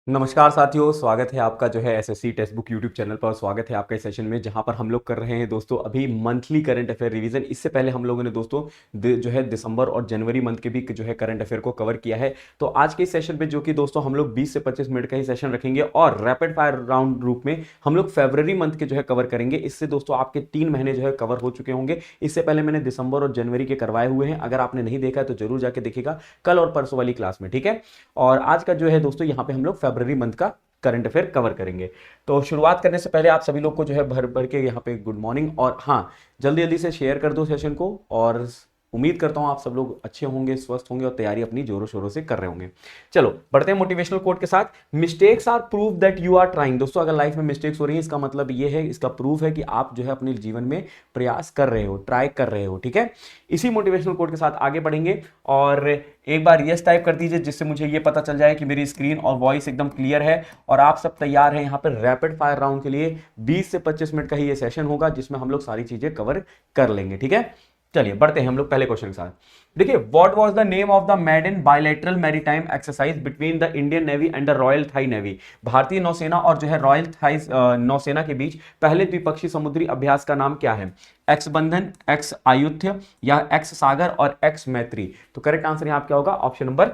नमस्कार साथियों, स्वागत है आपका जो है SSC text book YouTube channel पर। स्वागत है आपका इस सेशन में जहां पर हम लोग कर रहे हैं दोस्तों अभी मंथली करंट अफेयर रिवीजन। इससे पहले हम लोगों ने दोस्तों जो है दिसंबर और जनवरी मंथ के भी जो है करंट अफेयर को कवर किया है। तो आज के इस सेशन पे जो कि दोस्तों हम लोग 20 से 25 मिनट का ही सेशन रखेंगे और रैपिड फायर राउंड रूप में हम लोग फरवरी मंथ के जो है कवर करेंगे। इससे दोस्तों आपके 3 महीने जो है कवर हो चुके होंगे। इससे पहले मैंने दिसंबर और जनवरी के करवाए हुए हैं, अगर आपने नहीं देखा है तो जरूर जाके देखिएगा कल और परसों वाली क्लास में, ठीक है। और आज का जो है दोस्तों यहाँ पे हम लोग फरवरी मंथ का करंट अफेयर कवर करेंगे। तो शुरुआत करने से पहले आप सभी लोग को जो है भर भर के यहाँ पे गुड मॉर्निंग, और हाँ, जल्दी जल्दी से शेयर कर दो सेशन को। और उम्मीद करता हूँ आप सब लोग अच्छे होंगे, स्वस्थ होंगे और तैयारी अपनी जोरों शोरों से कर रहे होंगे। चलो बढ़ते हैं मोटिवेशनल कोट के साथ। Mistakes are proof that you are trying. दोस्तों अगर लाइफ में मिस्टेक्स हो रही है इसका मतलब ये है, इसका प्रूफ है कि आप जो है अपने जीवन में प्रयास कर रहे हो, ट्राई कर रहे हो, ठीक है। इसी मोटिवेशनल कोट के साथ आगे बढ़ेंगे और एक बार यस टाइप कर दीजिए जिससे मुझे ये पता चल जाए कि मेरी स्क्रीन और वॉइस एकदम क्लियर है और आप सब तैयार हैं यहाँ पर रैपिड फायर राउंड के लिए। 20 से 25 मिनट का ही ये सेशन होगा जिसमें हम लोग सारी चीजें कवर कर लेंगे, ठीक है। चलिए बढ़ते हैं हम लोग पहले क्वेश्चन के साथ। देखिए, what was the name of the maiden bilateral maritime exercise between the Indian Navy and the Royal Thai Navy. भारतीय नौसेना और जो है रॉयल थाई नौसेना के बीच पहले द्विपक्षीय समुद्री अभ्यास का नाम क्या है? एक्स बंधन, एक्स आयुध्य या एक्स सागर और एक्स मैत्री। तो करेक्ट आंसर यहां क्या होगा? ऑप्शन नंबर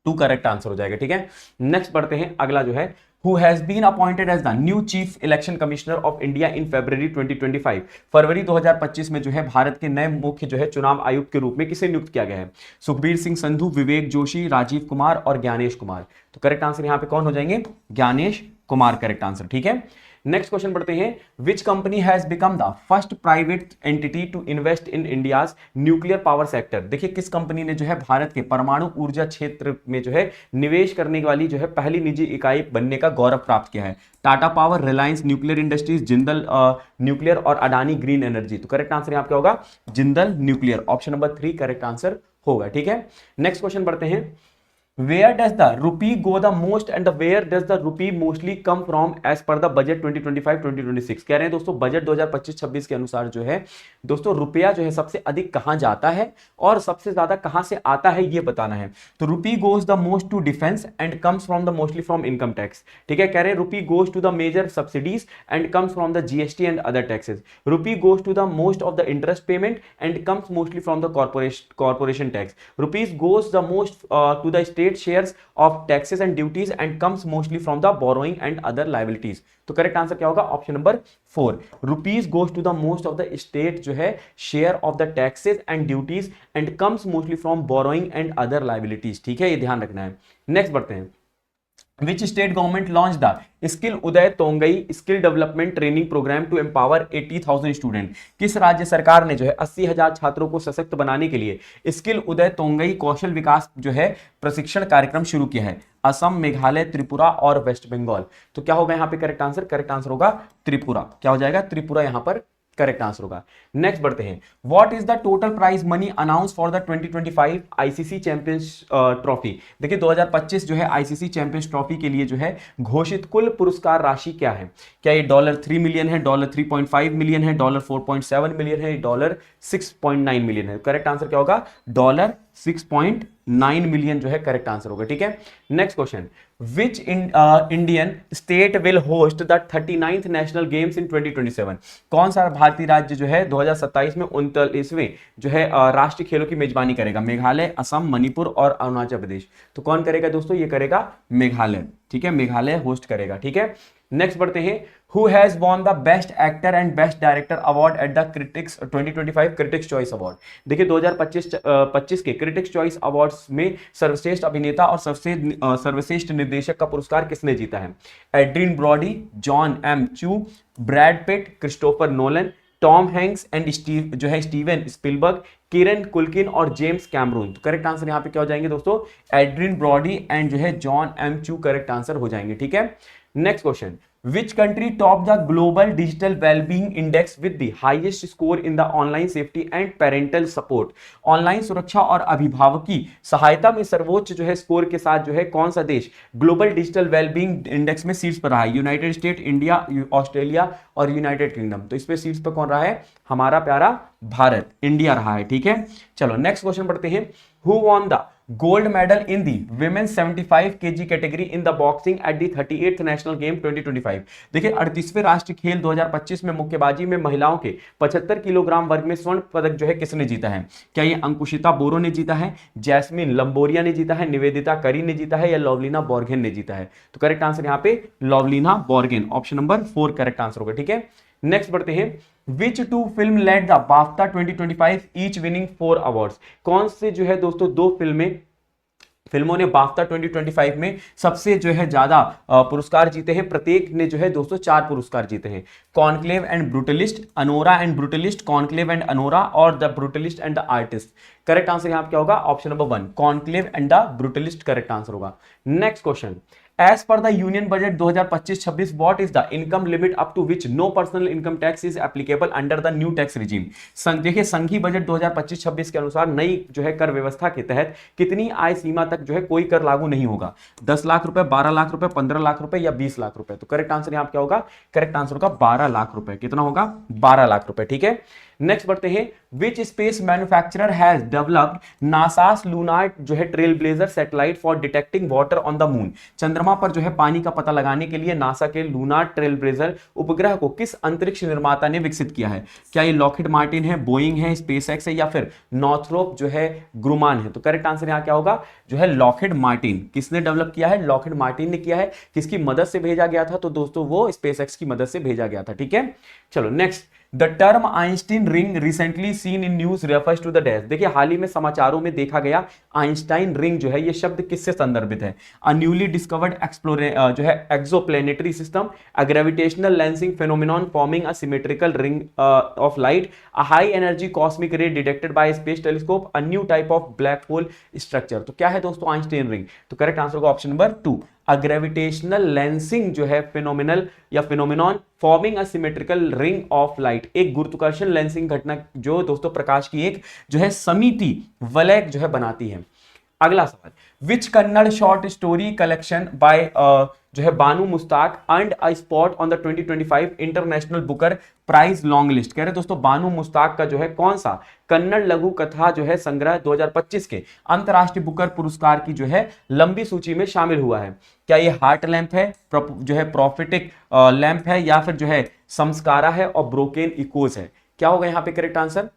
2 करेक्ट आंसर हो जाएगा, ठीक है। नेक्स्ट बढ़ते हैं, अगला जो है who has been appointed as the new chief election commissioner of India in February 2025। फरवरी 2025 में जो है भारत के नए मुख्य जो है चुनाव आयुक्त के रूप में किसे नियुक्त किया गया है? सुखबीर सिंह संधू, विवेक जोशी, राजीव कुमार और ज्ञानेश कुमार। तो करेक्ट आंसर यहां पे कौन हो जाएंगे? ज्ञानेश कुमार करेक्ट आंसर, ठीक है। नेक्स्ट क्वेश्चन बढ़ते हैं। Which company has become the first private entity to invest in India's nuclear power sector. देखिए किस कंपनी ने जो है भारत के परमाणु ऊर्जा क्षेत्र में जो है निवेश करने वाली जो है पहली निजी इकाई बनने का गौरव प्राप्त किया है? Tata power, Reliance nuclear industries, Jindal nuclear और अडानी ग्रीन एनर्जी। तो करेक्ट आंसर यहां क्या होगा? Jindal nuclear, option number 3 correct answer होगा, ठीक है। नेक्स्ट क्वेश्चन बढ़ते हैं। Where does the rupee go the most and the where does the rupee mostly come from as per the budget 2025-2026। कह रहे हैं दोस्तों बजट 2025-26 के अनुसार जो है दोस्तों रुपया जो है सबसे अधिक कहां जाता है और सबसे ज्यादा कहां से आता है ये बताना है। तो rupee goes the most to defence and comes from the mostly from income tax, ठीक है। कह रहे हैं rupee goes to the major subsidies and comes from the GST and other taxes. Rupee goes to the most of the interest payment and comes mostly from the corporation tax. Rupees goes the most to the state shares of taxes and duties and comes mostly from the borrowing and other liabilities। तो correct answer क्या होगा? Option number 4। Rupees goes to the most of the state जो है share of the taxes and duties and comes mostly from borrowing and other liabilities, ठीक है, ये ध्यान रखना है। नेक्स्ट बढ़ते हैं। Which state government launched the skill Uday Tongai skill development training programme to empower 80,000 student. किस राज्य सरकार ने जो है 80,000 छात्रों को सशक्त बनाने के लिए स्किल उदय तोंगई कौशल विकास जो है प्रशिक्षण कार्यक्रम शुरू किया है? असम, मेघालय, त्रिपुरा और वेस्ट बंगाल। तो क्या होगा यहाँ पे करेक्ट आंसर? करेक्ट आंसर होगा त्रिपुरा। क्या हो जाएगा? त्रिपुरा यहाँ पर करेक्ट आंसर होगा। नेक्स्ट बढ़ते हैं। What is the total prize money announce for the 2025 ICC champions trophy. देखिए 2025 जो है आईसीसी चैंपियंस ट्रॉफी के लिए जो है घोषित कुल पुरस्कार राशि क्या है? क्या ये $3 मिलियन है, $3.5 मिलियन है, $4.7 मिलियन है, $6.9 मिलियन है? करेक्ट आंसर क्या होगा? $6.9 मिलियन जो है करेक्ट आंसर होगा, ठीक है। Next question. Which Indian state will host the 39th national games in 2027। कौन सा भारतीय राज्य जो है 2027 में 39वें जो है राष्ट्रीय खेलों की मेजबानी करेगा? मेघालय, असम, मणिपुर और अरुणाचल प्रदेश। तो कौन करेगा दोस्तों? ये करेगा मेघालय, ठीक है, मेघालय होस्ट करेगा, ठीक है। नेक्स्ट बढ़ते हैं। Who has won the Best Actor and Best Director Award at the Critics 2025 Critics Choice Award। देखिए 2025 के क्रिटिक्स चॉइस अवार्ड्स में सर्वश्रेष्ठ अभिनेता और सर्वश्रेष्ठ निर्देशक का पुरस्कार किसने जीता है? Adrien Brody, John M Chu, Brad Pitt, Christopher Nolan, Tom Hanks and Steven Spielberg, Kieran Culkin और जेम्स कैमरून। तो करेक्ट आंसर यहां पे क्या हो जाएंगे दोस्तों? एड्रियन ब्रॉडी एंड जो है जॉन एम चू करेक्ट आंसर हो जाएंगे, ठीक है। Next question. Which country topped the global digital well-being index with the highest score in the online safety and parental support। Online सुरक्षा और अभिभावकी सहायता में सर्वोच्च जो है स्कोर के साथ जो है कौन सा देश ग्लोबल डिजिटल वेलबींग इंडेक्स में शीर्ष पर रहा है? यूनाइटेड स्टेट, इंडिया, ऑस्ट्रेलिया और यूनाइटेड किंगडम। तो इसमें शीर्ष पर कौन रहा है? हमारा प्यारा भारत, इंडिया रहा है, ठीक है। चलो नेक्स्ट क्वेश्चन पढ़ते हैं। Who won the gold medal in the women's 75 KG category in the boxing at the 38th national game 2025। देखिए 38वें राष्ट्रीय खेल 2025 में मुक्केबाजी में महिलाओं के 75 किलोग्राम वर्ग में स्वर्ण पदक जो है किसने जीता है? क्या ये अंकुशिता बोरो ने जीता है, जैस्मिन लंबोरिया ने जीता है, निवेदिता करी ने जीता है, या लवलीना बोर्गेन ने जीता है? तो करेक्ट आंसर यहां पे Lovlina Borgohain, option number 4 correct answer होगा। ठीक है, नेक्स्ट बढ़ते हैं। Which two film led the BAFTA 2025 each winning 4 awards? कौन से जो है दोस्तों दो फिल्मों ने बाफ्टा 2025 में सबसे जो है ज्यादा पुरस्कार जीते हैं? प्रत्येक ने जो है दोस्तों 4 पुरस्कार जीते हैं। Conclave and Brutalist, Anora and Brutalist, Conclave and Anora, और the Brutalist and the Artist. Correct answer यहां क्या होगा? Option number 1 Conclave and the Brutalist correct answer होगा। Next question, as per the union budget 2025-26 what is the income limit up to which no personal income tax is applicable under the new tax regime? देखिए संघीय budget 2025-26 के अनुसार नई जो है कर व्यवस्था के तहत कितनी आय सीमा तक जो है कोई कर लागू नहीं होगा? 10 लाख रुपए, 12 लाख रुपए, 15 लाख रुपए या 20 लाख रुपए? तो करेक्ट आंसर यहां क्या होगा? करेक्ट आंसर होगा 12 लाख रुपए। कितना होगा? 12 लाख रुपए। ठीक है, नेक्स्ट बढ़ते हैं। Which space manufacturer has developed NASA's lunar जो है trail blazer satellite for detecting water on the moon? चंद्रमा पर जो है पानी का पता लगाने के लिए नासा के लूनार ट्रेल ब्लेजर उपग्रह को किस अंतरिक्ष निर्माता ने विकसित किया है? क्या ये लॉकहीड मार्टिन है, बोइंग है, स्पेसएक्स है, या फिर नॉर्थरोप जो है ग्रुमान है? तो करेक्ट आंसर यहां क्या होगा? जो है लॉकहीड मार्टिन। किसने डेवलप किया है? लॉकहीड मार्टिन ने किया है। किसकी मदद से भेजा गया था? तो दोस्तों वो स्पेसएक्स की मदद से भेजा गया था। ठीक है, चलो next. The term Einstein ring recently seen in news refers to the dash? देखिए हाल ही में समाचारों में देखा गया आइंस्टाइन रिंग जो है ये शब्द किससे संदर्भित है? अ न्यूली डिस्कवर्ड जो है exoplanetary system, a gravitational lensing phenomenon forming a symmetrical ring of light, a high energy cosmic ray detected by space telescope, a new type of black hole structure. तो क्या है दोस्तों Einstein ring? तो correct answer होगा option number 2 a gravitational lensing जो है phenomenal या phenomenon forming a symmetrical ring of light, एक गुरुत्वाकर्षण लेंसिंग घटना जो दोस्तों प्रकाश की एक जो है समिति वलय जो है बनाती है। अगला सवाल, which Kannada short story collection by जो है Banu Mushtaq earned a spot on the 2025 international Booker Prize long list? कह रहे दोस्तों बानू मुस्ताक का जो है कौन सा कन्नड़ लघु कथा जो है संग्रह 2025 के अंतरराष्ट्रीय बुकर पुरस्कार की जो है लंबी सूची में शामिल हुआ है? क्या ये हार्ट लैंप है, जो है प्रॉफिटिक लैंप है, या फिर जो है संस्कारा है, और ब्रोकेन इकोज है? क्या होगा यहां पे करेक्ट आंसर?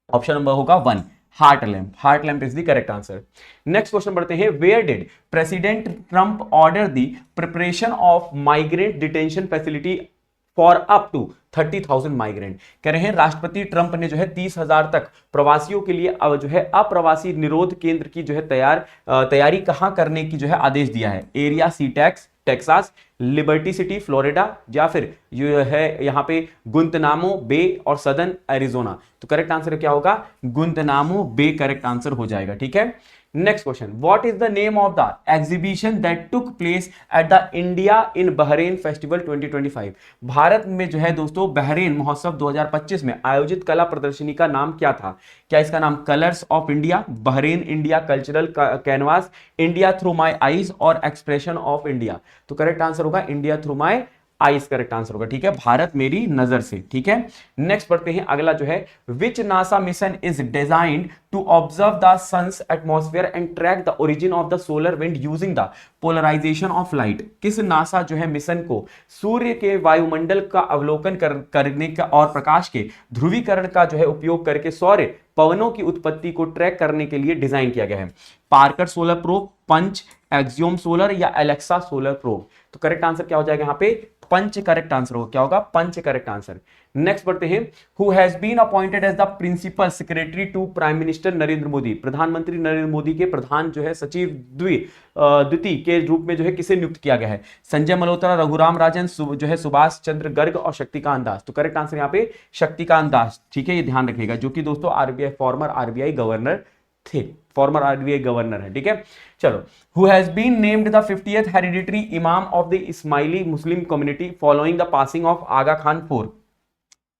ऑप्शन नंबर होगा 1 heart lamp. Heart lamp is the correct answer. Next question बढ़ते हैं। Where did president Trump order the preparation of migrant detention facility for up to 30,000 migrant? कह रहे हैं राष्ट्रपति ट्रंप ने जो है 30,000 तक प्रवासियों के लिए जो है अप्रवासी निरोध केंद्र की जो है तैयारी कहां करने की जो है आदेश दिया है? एरिया सी टेक्सास, लिबर्टी सिटी फ्लोरिडा, या फिर जो है यहां पे गुंतनामो बे और सदर्न एरिजोना? तो करेक्ट आंसर क्या होगा? गुंतनामो बे करेक्ट आंसर हो जाएगा। ठीक है, next question, what is the name of the exhibition that took place at the India in Bahrain festival 2025? Bharat में जो है दोस्तों बहरेन महोत्सव 2025 में आयोजित कला प्रदर्शनी का नाम क्या था? क्या इसका नाम colours of India, Bahrain India cultural canvas, India through my eyes, और एक्सप्रेशन ऑफ इंडिया? तो करेक्ट आंसर होगा India through my ice correct answer होगा। ठीक है, भारत मेरी नजर से। ठीक है, नेक्स्ट पढ़ते हैं अगला जो है, which NASA mission is designed to observe the sun's atmosphere and track the origin of the solar wind using the polarisation of light? किस नासा जो है मिशन को सूर्य के वायुमंडल का अवलोकन करने का और प्रकाश के ध्रुवीकरण का जो है उपयोग करके सौर्य पवनों की उत्पत्ति को ट्रैक करने के लिए डिजाइन किया गया है? पार्कर सोलर प्रोब, पंच, एक्सियोम सोलर, या एलेक्सा सोलर प्रोब? तो करेक्ट आंसर क्या हो जाएगा यहां पे? पंच करेक्ट आंसर होगा। क्या होगा? पंच करेक्ट आंसर। नेक्स्ट बढ़ते हैं, who has been appointed as the principal secretary to prime minister Narendra Modi? प्रधानमंत्री नरेंद्र मोदी के प्रधान जो है सचिव द्वितीय के रूप में जो है किसे नियुक्त किया गया है? संजय मल्होत्रा, रघुराम राजन, जो है सुभाष चंद्र गर्ग, और शक्तिकांत दास? तो करेक्ट आंसर यहाँ पे शक्तिकांत दास। ठीक है, ये ध्यान रखिएगा, जो कि दोस्तों आरबीआई फॉर्मर आरबीआई गवर्नर थे, फॉर्मर आरबीआई गवर्नर है। ठीक है, चलो, who has been named the 50th hereditary imam of the Ismaili Muslim community following the passing of Aga Khan 4?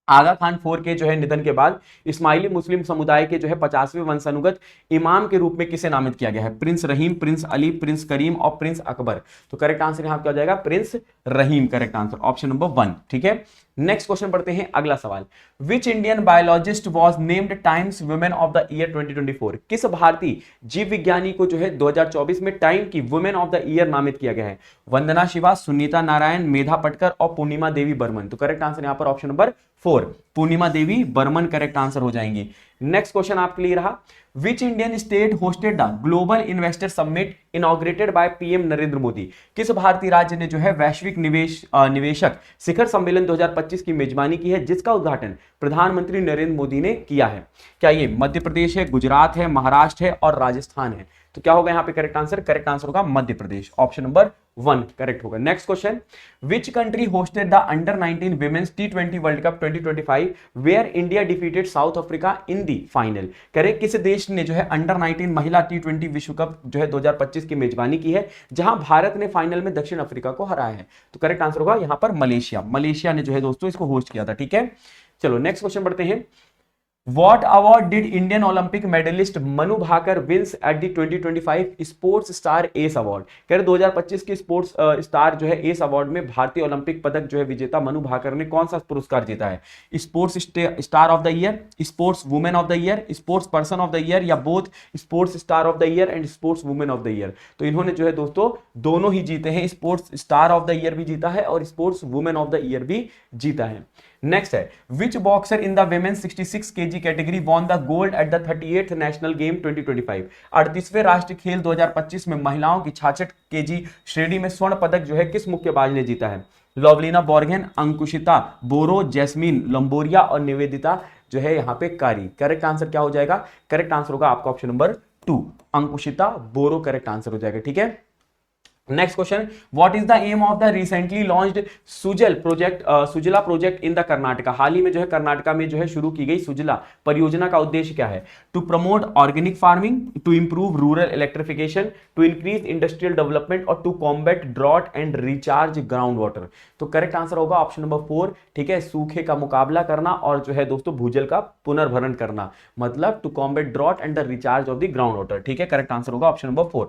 Aga Khan 4 के जो है निधन के बाद इस्माइली मुस्लिम समुदाय के जो है 50वें वंशानुगत इमाम के रूप में किसे नामित किया गया है? प्रिंस रहीम, प्रिंस अली, प्रिंस करीम और प्रिंस अकबर। तो करेक्ट आंसर यहां क्या हो जाएगा? प्रिंस रहीम करेक्ट आंसर, ऑप्शन नंबर 1। ठीक है, नेक्स्ट क्वेश्चन पढ़ते हैं, अगला सवाल। Which Indian biologist was named times women of the year 2024? किस भारतीय जीव विज्ञानी को जो है 2024 में टाइम की वुमेन ऑफ द ईयर नामित किया गया है? वंदना शिवा, सुनीता नारायण, मेधा पटकर और पूर्णिमा देवी बर्मन। तो करेक्ट आंसर यहां पर ऑप्शन नंबर 4 पूर्णिमा देवी बर्मन करेक्ट आंसर हो जाएंगी। नेक्स्ट क्वेश्चन आपके लिए रहा, विच Indian state hosted the global investor summit inaugurated by PM Narendra Modi? किस भारतीय राज्य ने जो है वैश्विक निवेशक शिखर सम्मेलन 2025 की मेजबानी की है, जिसका उद्घाटन प्रधानमंत्री नरेंद्र मोदी ने किया है? क्या ये मध्य प्रदेश है, गुजरात है, महाराष्ट्र है और राजस्थान है? तो क्या होगा यहां पे करेक्ट आंसर? करेक्ट आंसर होगा Madhya Pradesh, option number 1 correct होगा। Next question, which country hosted the under 19 women's T20 world cup 2025 where India defeated South Africa in the final? Correct, किस देश ने जो है अंडर 19 महिला T20 विश्व कप जो है 2025 की मेजबानी की है, जहां भारत ने फाइनल में दक्षिण अफ्रीका को हराया है? तो करेक्ट आंसर होगा यहां पर मलेशिया। मलेशिया ने जो है दोस्तों इसको होस्ट किया था। ठीक है, चलो नेक्स्ट क्वेश्चन बढ़ते हैं। What award did Indian Olympic medalist Manu Bhaकर wins at the 2025 Sports Star Ace Award? कह रहे 2025 के स्पोर्ट्स स्टार जो है एस अवार्ड में भारतीय ओलंपिक पदक जो है विजेता मनु भाकर ने कौन सा पुरस्कार जीता है? Sports star of the year, sports woman of the year, sports person of the year या both sports star of the year and sports woman of the year? तो इन्होंने जो है दोस्तों दोनों ही जीते हैं, sports star of the year भी जीता है और sports woman of the year भी जीता है। नेक्स्ट है, which boxer in the women's 66 kg category won the gold at the 38th national game 2025? 38वें राष्ट्रीय खेल 2025 में महिलाओं की 66 kg श्रेणी में स्वर्ण पदक जो है किस मुक्केबाज ने जीता है? लवलीना बोर्गेन, अंकुशिता बोरो, जैस्मीन लंबोरिया और निवेदिता जो है यहाँ पे कारी। करेक्ट आंसर क्या हो जाएगा? करेक्ट आंसर होगा आपका option number 2 Ankushita Boro correct answer हो जाएगा। ठीक है, next question, what is the aim of the recently launched Sujala project in the Karnataka? हाल ही में जो है कर्नाटका में जो है शुरू की गई सुजला परियोजना का उद्देश्य क्या है? To promote organic farming, to improve rural electrification, to increase industrial development और to combat drought and recharge ground water. तो करेक्ट आंसर होगा ऑप्शन नंबर 4। ठीक है, सूखे का मुकाबला करना और जो है दोस्तों भूजल का पुनर्भरण करना, मतलब to combat drought and the recharge of the ground water. ठीक है, करेक्ट आंसर होगा option number 4।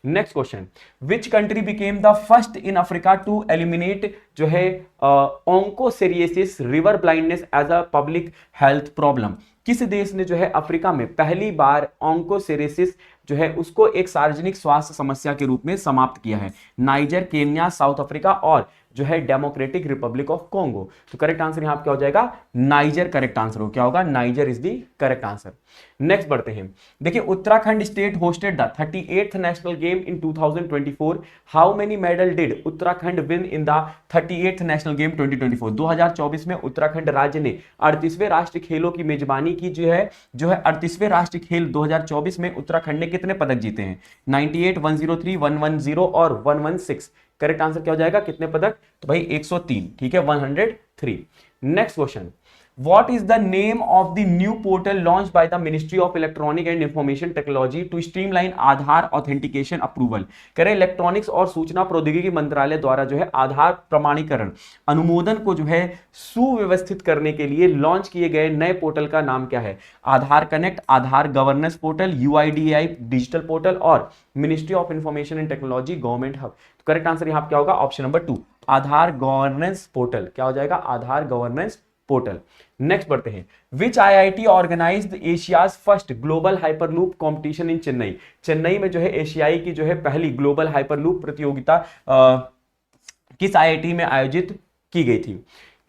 Next question, which country became the first in Africa to eliminate जो है onchocerciasis river blindness as a public health problem? किस देश ने जो है अफ्रीका में पहली बार ऑन्कोसेरियोसिस जो है उसको एक सार्वजनिक स्वास्थ्य समस्या के रूप में समाप्त किया है? नाइजर, केन्या, साउथ अफ्रीका और जो है डेमोक्रेटिक रिपब्लिक ऑफ कॉन्गो। तो करेक्ट आंसर यहां क्या हो जाएगा? नाइजर करेक्ट आंसर हो, क्या होगा? Niger is the correct answer. Next बढ़ते हैं, देखिए Uttarakhand state hosted the 38th national game in 2024। How many medal did Uttarakhand win in the 38th national game 2024? 2024 में उत्तराखंड राज्य ने 38वें राष्ट्रीय खेलों की मेजबानी की जो है 38वें राष्ट्रीय खेल 2024 में उत्तराखंड ने कितने पदक जीते हैं? 98, 103, 110 और 116। करेक्ट आंसर क्या हो जाएगा? कितने पदक? तो भाई 103। ठीक है, 103। Next question, What is the name of the new portal launched by the Ministry of Electronic and Information Technology to streamline Aadhaar authentication approval? करें इलेक्ट्रॉनिक्स और सूचना प्रौद्योगिकी मंत्रालय द्वारा जो है आधार प्रमाणीकरण अनुमोदन को जो है सुव्यवस्थित करने के लिए लॉन्च किए गए नए पोर्टल का नाम क्या है? Aadhaar connect, Aadhaar governance portal, UIDAI digital portal और ministry of information and technology government hub. तो करेक्ट आंसर यहां क्या होगा? Option number 2 Aadhaar governance portal. क्या हो जाएगा? Aadhaar governance portal. नेक्स्ट बढ़ते हैं, which IIT organised Asia's first global hyperloop competition in Chennai? Chennai में जो है एशियाई की जो है पहली ग्लोबल हाइपरलूप प्रतियोगिता किस IIT में आयोजित की गई थी?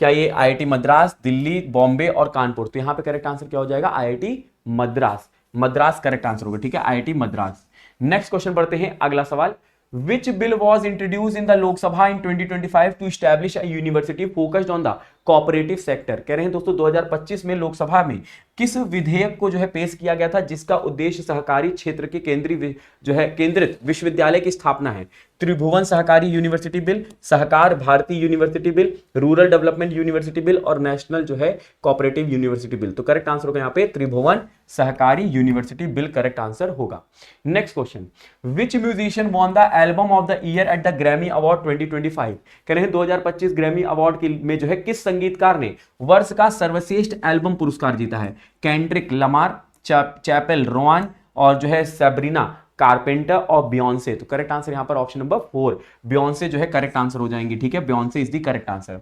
क्या ये IIT मद्रास, दिल्ली, बॉम्बे और कानपुर? तो यहां पे करेक्ट आंसर क्या हो जाएगा? IIT Madras. Madras correct answer होगा। ठीक है, IIT मद्रास। नेक्स्ट क्वेश्चन बढ़ते हैं, अगला सवाल, Which bill was introduced in the Lok Sabha in 2025 to establish a university focused on the cooperative sector? कह रहे हैं दोस्तों 2025 में लोकसभा में किस विधेयक को जो है पेश किया गया था जिसका उद्देश्य सहकारी क्षेत्र के केंद्रीय जो है केंद्रित विश्वविद्यालय की स्थापना है? Tribhuvan Sahkari university bill, Sahkar Bharati university bill, rural development university bill और नेशनल जो है कोऑपरेटिव यूनिवर्सिटी बिल। तो करेक्ट आंसर होगा यहाँ पे Tribhuvan Sahkari university bill correct answer होगा। Next question, which musician won the album of the year at the Grammy award 2025? कह रहे हैं 2025 ग्रैमी अवार्ड में जो है किस संगीतकार ने वर्ष का सर्वश्रेष्ठ एल्बम पुरस्कार जीता है? केंड्रिक लमार, चैपेल रोआन, और जो है सैब्रिना कारपेंटर और बियॉन्से। तो करेक्ट आंसर यहां पर ऑप्शन नंबर 4 बियॉन्से जो है करेक्ट आंसर हो जाएंगे। ठीक है, Beyoncé is the correct answer.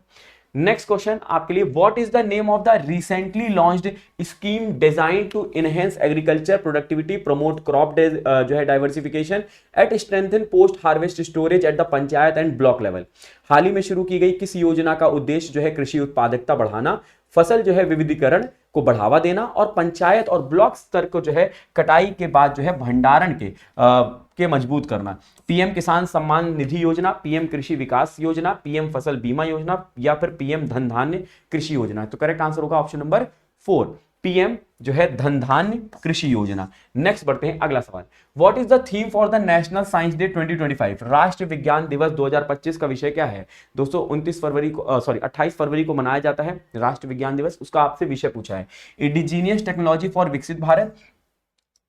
Next question आपके लिए, what is the name of the recently launched scheme design to enhance agriculture productivity, promote crop जो है diversification at strengthen post harvest storage at the panchayat and block level. हाल ही में शुरू की गई किस योजना का उद्देश्य जो है कृषि उत्पादकता बढ़ाना, फसल जो है विविधीकरण को बढ़ावा देना और पंचायत और ब्लॉक स्तर को जो है कटाई के बाद जो है भंडारण के मजबूत करना? पीएम किसान सम्मान निधि योजना, पीएम कृषि विकास योजना, पीएम फसल बीमा योजना या फिर पीएम धन धान्य कृषि योजना? तो करेक्ट आंसर होगा ऑप्शन नंबर 4 पीएम जो है धन धान्य कृषि योजना। नेक्स्ट बढ़ते हैं अगला सवाल, what is the theme for the national science day 2025? राष्ट्रीय विज्ञान दिवस 2025 का विषय क्या है? दोस्तों 28 फरवरी को मनाया जाता है राष्ट्रीय विज्ञान दिवस। उसका आपसे विषय पूछा है, इंडिजीनियस टेक्नोलॉजी फॉर विकसित Bharat,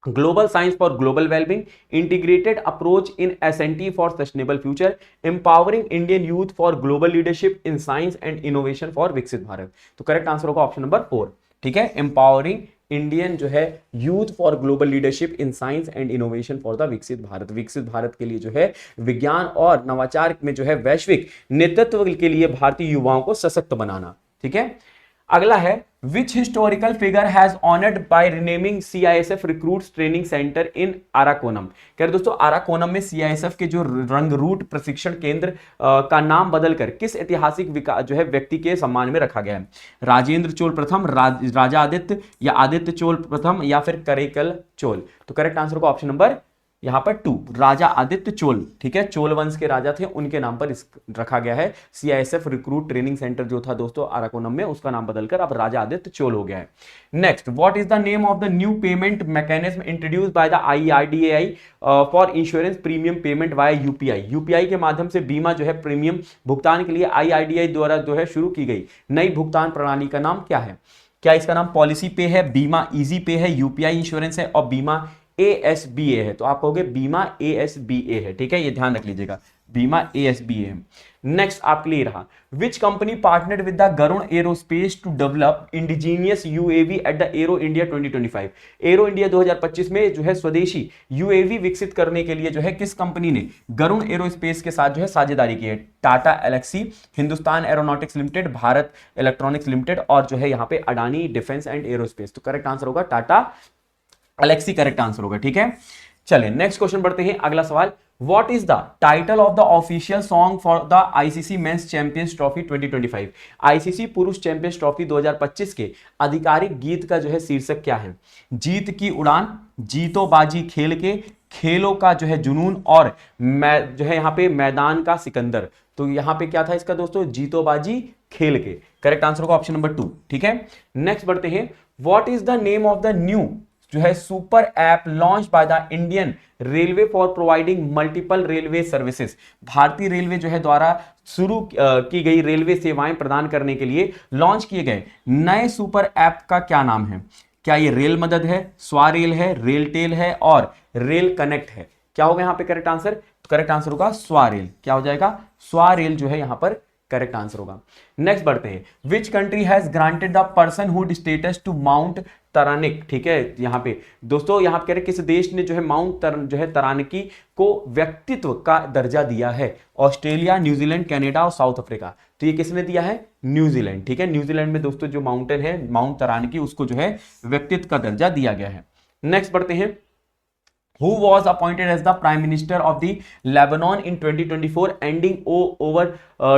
global science for global wellbeing, integrated approach in SNT for sustainable future, empowering Indian youth for global leadership in science and innovation for विकसित भारत। तो करेक्ट आंसर होगा ऑप्शन नंबर 4। ठीक है, एम्पावरिंग इंडियन जो है youth for global leadership in science and innovation for the विकसित भारत। विकसित भारत के लिए जो है विज्ञान और नवाचार में जो है वैश्विक नेतृत्व के लिए भारतीय युवाओं को सशक्त बनाना। ठीक है, अगला है, which historical figure has honoured by renaming CISF recruits training centre in Arakkonam? कह रहे दोस्तों आराकोनम में सीआईएसएफ के जो रंगरूट प्रशिक्षण केंद्र का नाम बदलकर किस ऐतिहासिक जो है व्यक्ति के सम्मान में रखा गया है? राजेंद्र चोल प्रथम, राजा आदित्य, या आदित्य चोल प्रथम, या फिर करेकल चोल? तो करेक्ट आंसर होगा ऑप्शन नंबर यहां पर 2 राजा आदित्य चोल। ठीक है, चोल वंश के राजा थे, उनके नाम पर रखा गया है। सीआईएसएफ रिक्रूट ट्रेनिंग सेंटर जो था दोस्तों आराकोनम में, उसका नाम बदलकर अब राजा आदित्य चोल हो गया है। Next, what is the name of the new payment mechanism introduced by the IRDAI for insurance premium payment via UPI? UPI के माध्यम से बीमा जो है प्रीमियम भुगतान के लिए आईआरडीएआई द्वारा जो है शुरू की गई नई भुगतान प्रणाली का नाम क्या है? क्या इसका नाम पॉलिसी पे है, बीमा इजी पे है, यूपीआई इंश्योरेंस है, और बीमा एएसबीए है? तो आप कहोगे बीमा एएसबीए है। ठीक है, ये ध्यान रख लीजिएगा, बीमा एएसबीए है। नेक्स्ट आपके लिए रहा, which company partnered with the Garuda aerospace to develop indigenous UAV at the Aero India 2025? Aero India 2025 में जो है स्वदेशी यूएवी विकसित करने के लिए जो है किस कंपनी ने गरुण एरोस्पेस के साथ जो है साझेदारी की है? Tata Elxsi, Hindustan aeronautics limited, Bharat electronics limited, और जो है यहाँ पे अडानी डिफेंस एंड एरोस्पेस। तो करेक्ट आंसर होगा टाटा एलेक्सी करेक्ट आंसर होगा। ठीक है, चलिए नेक्स्ट क्वेश्चन बढ़ते हैं अगला सवाल, what is the title of the official song for the ICC men's champions trophy 2025? ICC पुरुष चैंपियंस ट्रॉफी 2025 के आधिकारिक गीत का जो है शीर्षक क्या है? जीत की उड़ान, जीतो बाजी खेल के, खेलों का जो है जुनून, और जो है यहाँ पे मैदान का सिकंदर। तो यहाँ पे क्या था इसका दोस्तों? जीतो बाजी खेल के। करेक्ट आंसर होगा ऑप्शन नंबर 2। ठीक है, नेक्स्ट बढ़ते हैं, what is the name of the new जो है super app launch by the Indian railway for providing multiple railway services? भारतीय रेलवे जो है द्वारा शुरू की गई रेलवे सेवाएं प्रदान करने के लिए लॉन्च किए गए नए सुपर ऐप का क्या नाम है? क्या ये रेल मदद है, स्वारेल है, रेल टेल है, और रेल कनेक्ट है? क्या होगा यहाँ पे करेक्ट आंसर? तो करेक्ट आंसर होगा स्वारेल। क्या हो जाएगा? स्वारेल जो है यहाँ पर करेक्ट आंसर होगा। नेक्स्ट बढ़ते हैं, which country has granted the personhood status to Mount Taranaki? ठीक है, यहाँ पे दोस्तों यहाँ पे कह रहे किस देश ने जो है माउंट जो है तरानिकी को व्यक्तित्व का दर्जा दिया है? ऑस्ट्रेलिया, न्यूजीलैंड, कनाडा और साउथ अफ्रीका। तो ये किसने दिया है? न्यूजीलैंड। ठीक है, न्यूजीलैंड में दोस्तों जो माउंटेन है माउंट तरानिकी, उसको जो है व्यक्तित्व का दर्जा दिया गया है। नेक्स्ट बढ़ते हैं, who was appointed as the prime minister of the Lebanon in 2024 ending over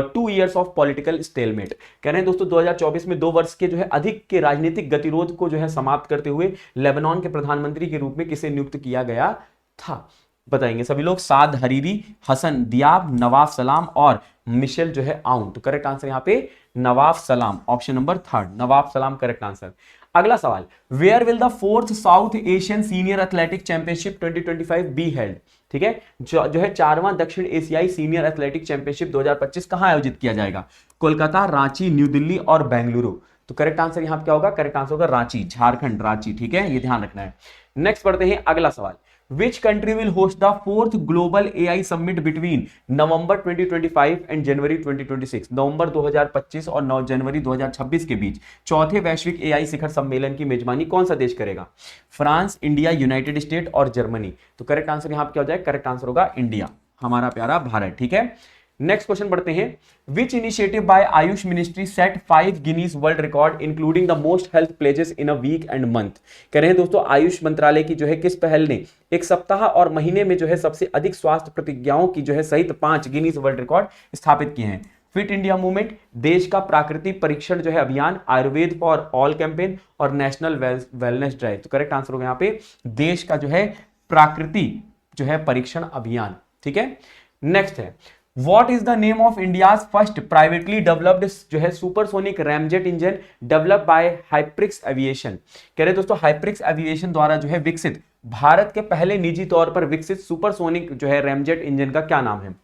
2 years of political stalemate? कह रहे हैं दोस्तों 2024 में 2 वर्ष के जो है अधिक के राजनीतिक गतिरोध को जो है समाप्त करते हुए लेबनान के प्रधानमंत्री के रूप में किसे नियुक्त किया गया था? बताएंगे सभी लोग, साद हरीरी, हसन दियाब, नवाफ सलाम और मिशेल जो है आउन। तो करेक्ट आंसर यहाँ पे नवाफ सलाम, ऑप्शन नंबर 3 नवाफ सलाम करेक्ट आंसर। अगला सवाल, where will the 4th South Asian senior athletic championship 2025 be held? ठीक है, जो है 4वां दक्षिण एशियाई सीनियर एथलेटिक चैंपियनशिप 2025 कहां आयोजित किया जाएगा? कोलकाता, रांची, न्यू दिल्ली और बेंगलुरु। तो करेक्ट आंसर यहां क्या होगा? करेक्ट आंसर होगा रांची, झारखंड, रांची। ठीक है, ये ध्यान रखना है। नेक्स्ट बढ़ते हैं अगला सवाल, Which country will host the fourth global AI summit between November 2025 and January 2026? नवंबर 2025 और 9 जनवरी 2026 के बीच चौथे वैश्विक एआई शिखर सम्मेलन की मेजबानी कौन सा देश करेगा? फ्रांस, इंडिया, यूनाइटेड स्टेट और जर्मनी। तो करेक्ट आंसर यहां पर क्या हो जाए? करेक्ट आंसर होगा इंडिया, हमारा प्यारा भारत। ठीक है, नेक्स्ट क्वेश्चन बढ़ते हैं। Which initiative by AYUSH ministry set 5 Guinness world record including the most health pledges in a week and month? कह रहे हैं दोस्तों, आयुष मंत्रालय की जो है किस पहल ने एक सप्ताह और महीने में जो है सबसे अधिक स्वास्थ्य प्रतिज्ञाओं की जो है सहित 5 गिनीज वर्ल्ड रिकॉर्ड स्थापित किए हैं? फिट इंडिया मूवमेंट, देश का प्राकृतिक परीक्षण जो है अभियान, आयुर्वेद फॉर ऑल कैंपेन और नेशनल वेलनेस ड्राइव। तो करेक्ट आंसर होगा यहाँ पे देश का जो है प्राकृतिक जो है परीक्षण अभियान। ठीक है, नेक्स्ट है What is the name of India's first privately developed जो है supersonic ramjet engine developed by Hypersonix aviation? कह रहे दोस्तों, हाइप्रिक्स एविएशन द्वारा जो है विकसित भारत के पहले निजी तौर पर विकसित सुपरसोनिक जो है रैमजेट इंजन का क्या नाम है?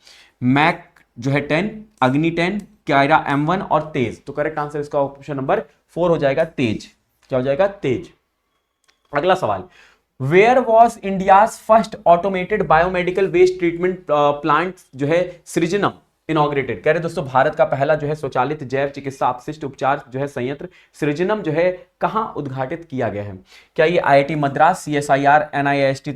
मैक जो है 10, अग्नि 10, कायरा M1 और तेज। तो करेक्ट आंसर इसका ऑप्शन नंबर 4 हो जाएगा, तेज। क्या हो जाएगा? तेज। अगला सवाल, where was India's first automated biomedical waste treatment plant जो है सृजनम इनॉग्रेटेड? कह रहे दोस्तों, भारत का पहला जो है स्वचालित जैव चिकित्सा अपशिष्ट उपचार जो है संयंत्र सृजनम जो है कहां उद्घाटित किया गया है? क्या ये IIT Madras, CSIR, NIST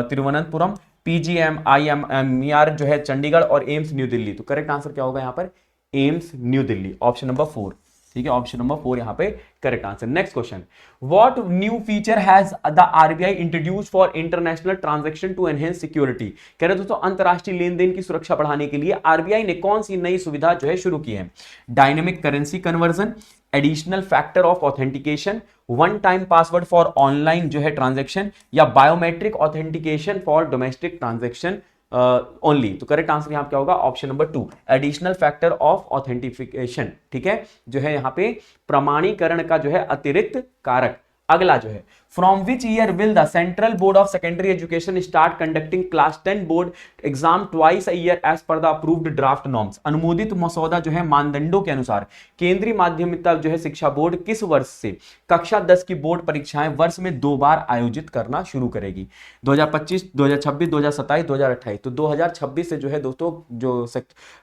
Thiruvananthapuram, PGMIMER जो है चंडीगढ़ और एम्स न्यू दिल्ली? तो करेक्ट आंसर क्या होगा यहाँ पर? AIIMS new Delhi, option number 4। ठीक है, ऑप्शन नंबर 4 यहां पे correct answer. Next question, what new feature has the RBI introduce for international transaction to enhance security? कह रहे दोस्तों, अंतरराष्ट्रीय लेन देन की सुरक्षा बढ़ाने के लिए आरबीआई ने कौन सी नई सुविधा जो है शुरू की है? Dynamic currency conversion, additional factor of authentication, one time password for online जो है ट्रांजैक्शन, या biometric authentication for domestic transaction only? तो करेक्ट आंसर यहां क्या होगा? Option number 2, additional factor of authentification. ठीक है, जो है यहां पे प्रमाणीकरण का जो है अतिरिक्त कारक। अगला जो है, from which year will the central board of secondary education start conducting class 10 board exam twice a year as per the approved draft norms? अनुमोदित मसौदा जो है मानदंडों के अनुसार केंद्रीय माध्यमिक जो है शिक्षा बोर्ड किस वर्ष से कक्षा 10 की बोर्ड परीक्षाएं वर्ष में 2 बार आयोजित करना शुरू करेगी? 2025, 2026, 2027, 2028? तो 2026 से जो है दोस्तों जो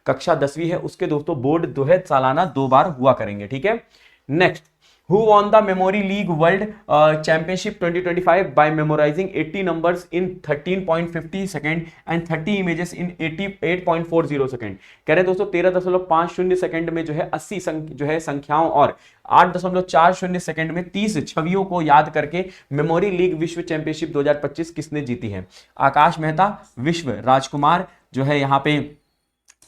कक्षा 10वीं है उसके दोस्तों बोर्ड जो है सालाना 2 बार हुआ करेंगे। ठीक है, next, Who won the Memory League World Championship 2025 by memorizing 80 numbers in 13.50 second and 30 images in 88.40 second? कह रहे दोस्तों 13.50 सेकंड में जो है 80 जो है संख्याओं और 8.40 सेकंड में 30 छवियों को याद करके मेमोरी लीग विश्व चैंपियनशिप 2025 किसने जीती है? आकाश मेहता, विश्व राजकुमार जो है यहाँ पे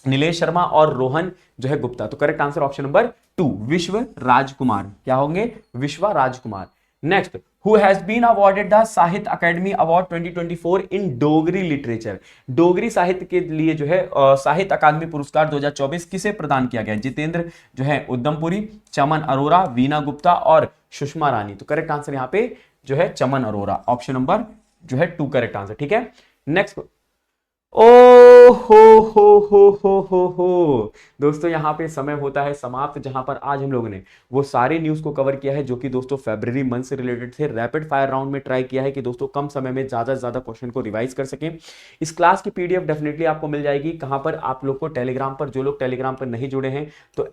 नीलेश शर्मा और रोहन जो है गुप्ता। तो करेक्ट आंसर ऑप्शन नंबर 2, विश्व राजकुमार। क्या होंगे? Vishwa Rajkumar. Next, who has been awarded the Sahitya Akademi award 2024 in Dogri literature? Dogri साहित्य के लिए जो है साहित्य अकादमी पुरस्कार 2024 किसे प्रदान किया गया? जितेंद्र जो है उद्दमपुरी, चमन अरोरा, वीना गुप्ता और सुषमा रानी। तो करेक्ट आंसर यहाँ पे जो है चमन अरोरा, ऑप्शन नंबर जो है 2 करेक्ट आंसर। ठीक है, नेक्स्ट, ओ हो दोस्तों, यहां पे समय होता है समाप्त, जहां पर आज हम लोगों ने वो सारे न्यूज को कवर किया है जो कि दोस्तों फरवरी मंथ से रिलेटेड थे। रैपिड फायर राउंड में ट्राई किया है कि दोस्तों कम समय में ज्यादा से ज्यादा क्वेश्चन को रिवाइज कर सकें। इस क्लास की पीडीएफ डेफिनेटली आपको मिल जाएगी। कहां पर? आप लोग को टेलीग्राम पर। जो लोग टेलीग्राम पर नहीं जुड़े हैं तो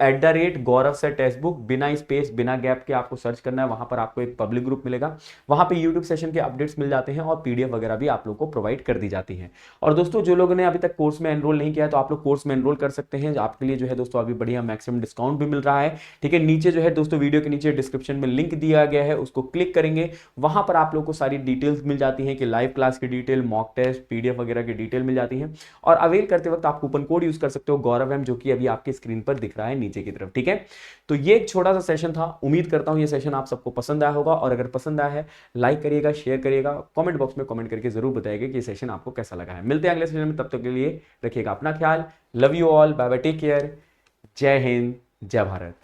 @गौरव सर टेक्स्ट बुक बिना स्पेस बिना गैप के आपको सर्च करना है। वहां पर आपको एक पब्लिक ग्रुप मिलेगा, वहां पर यूट्यूब सेशन के अपडेट्स मिल जाते हैं और पीडीएफ वगैरह भी आप लोग को प्रोवाइड कर दी जाती है। और दोस्तों जो लोगों ने अभी तक कोर्स में एनरोल नहीं किया है तो आप लोग कोर्स में एनरोल कर सकते हैं। आपके लिए जो है दोस्तों अभी बढ़िया मैक्सिमम डिस्काउंट भी मिल रहा है। ठीक है, नीचे जो है दोस्तों वीडियो के नीचे डिस्क्रिप्शन में लिंक दिया गया है, उसको क्लिक करेंगे, वहां पर आप लोग को सारी डिटेल्स मिल जाती हैं कि लाइव क्लास की डिटेल, मॉक टेस्ट, पीडीएफ वगैरह की डिटेल मिल जाती है। और अवेल करते वक्त आप कूपन कोड यूज कर सकते हो गौरव एम, जो कि अभी आपकी स्क्रीन पर दिख रहा है नीचे की तरफ। ठीक है, तो ये एक छोटा सा सेशन था। उम्मीद करता हूं ये सेशन आप सबको पसंद आया होगा, और अगर पसंद आया है लाइक करिएगा, शेयर करिएगा, कमेंट बॉक्स में कमेंट करके जरूर बताइएगा कि ये सेशन आपको कैसा लगा है। मिलते हैं अगले सेशन में, तब तक के लिए रखिएगा अपना ख्याल। Love you all, bye bye, take care, जय हिंद, जय भारत।